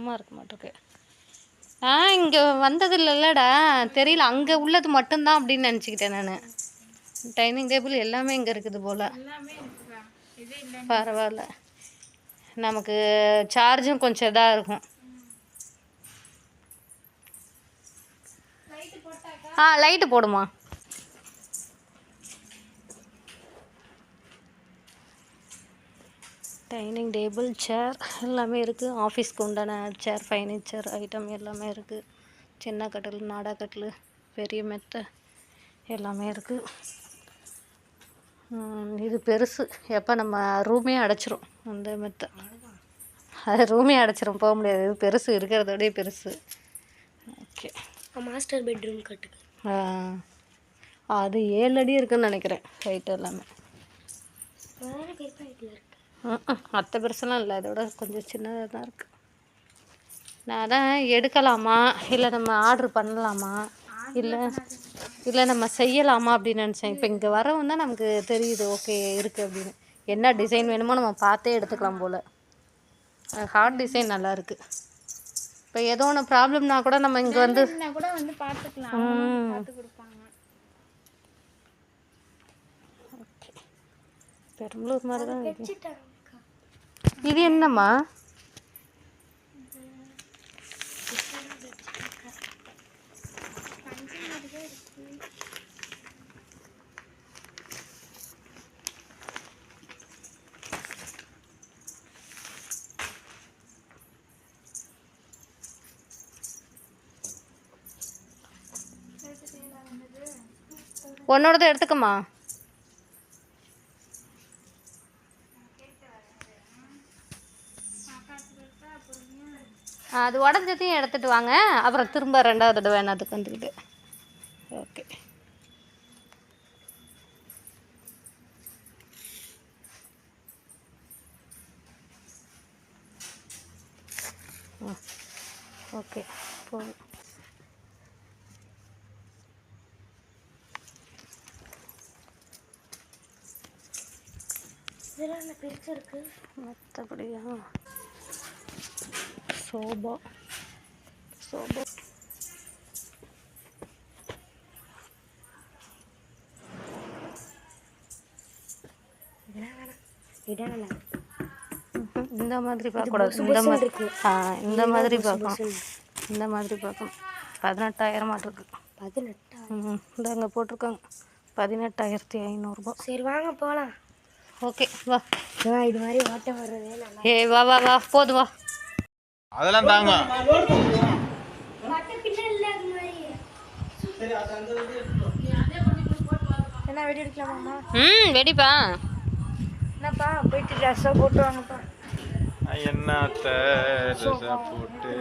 சும்மா இருக்க மாட்டேருக்கு. இங்கே வந்தது இல்லைல்லடா, தெரியல. அங்கே உள்ளது மட்டும்தான் அப்படின்னு நினச்சிக்கிட்டேன் நான். டைனிங் டேபிள் எல்லாமே இங்கே இருக்குது போல். பரவாயில்ல, நமக்கு சார்ஜும் கொஞ்சம் இதாக இருக்கும். லைட்டு போடுமா. டைனிங் டேபிள், சேர் எல்லாமே இருக்குது. ஆஃபீஸ்க்கு உண்டான சேர், ஃபர்னிச்சர் ஐட்டம் எல்லாமே இருக்குது. சின்ன கட்டில், நாடா கட்டில், பெரிய மெத்தை எல்லாமே இருக்குது. இது பெருசு. எப்போ நம்ம ரூமே அடைச்சிரும் அந்த மெத்தை. அது ரூமே அடைச்சிரும், போக முடியாது. இது பெருசு, இருக்கிறதோடய பெருசு. ஓகே, மாஸ்டர் பெட்ரூம் கட்டுக்கு அது 7 அடி இருக்குன்னு நினைக்கிறேன் ஹைட் எல்லாமே. மற்ற பெருசெல்லாம் இல்லை, இதோட கொஞ்சம் சின்னதாக தான் இருக்குது. நான் தான் எடுக்கலாமா இல்லை நம்ம ஆர்டர் பண்ணலாமா இல்லை நம்ம செய்யலாமா அப்படின்னு நினச்சேன். இப்போ இங்கே வரவும் தான் நமக்கு தெரியுது ஓகே இருக்குது அப்படின்னு. என்ன டிசைன் வேணுமோ நம்ம பார்த்தே எடுத்துக்கலாம் போல். ஹார்ட் டிசைன் நல்லா இருக்குது. இப்போ ஏதோ ஒன்று ப்ராப்ளம்னா கூட நம்ம இங்கே வந்து பார்த்துக்கலாம், பார்த்து கொடுப்பாங்க. ஓகே, பெரம்பலூர் மாதிரி தான் இருக்குது. இது என்னம்மா? உன்னோடதை எடுத்துக்கம்மா. அது உடஞ்சதையும் எடுத்துகிட்டு வாங்க, அப்புறம் திரும்ப 2வது தடவை வேணாதுக்கு வந்துக்கிட்டு. ஓகே, ஓகே போதும். இதெல்லாம் பெருசு இருக்குது. மற்றபடியா சோபா இந்த மாதிரி பார்க்கக்கூடாது. இந்த மாதிரி பார்க்கணும். இந்த மாதிரி பார்க்கணும். 18,000 மாட்டிருக்கு. 18,000? இந்த அங்கே போட்டிருக்காங்க 18,500 சரி வாங்க போகலாம். ஓகே வா. இது மாதிரி ஓட்டம் வர்றதே நல்லா. வா வா வா, போதும் வா. அதெல்லாம் தாங்க. என்ன வெடி எடுக்கலாமாம்மா? வெடிப்பா. என்னப்பா போயிட்டு ட்ரெஸ்ஸை போட்டு வாங்கப்பா. என்னத்த ட்ரெஸ்ஸை போட்டு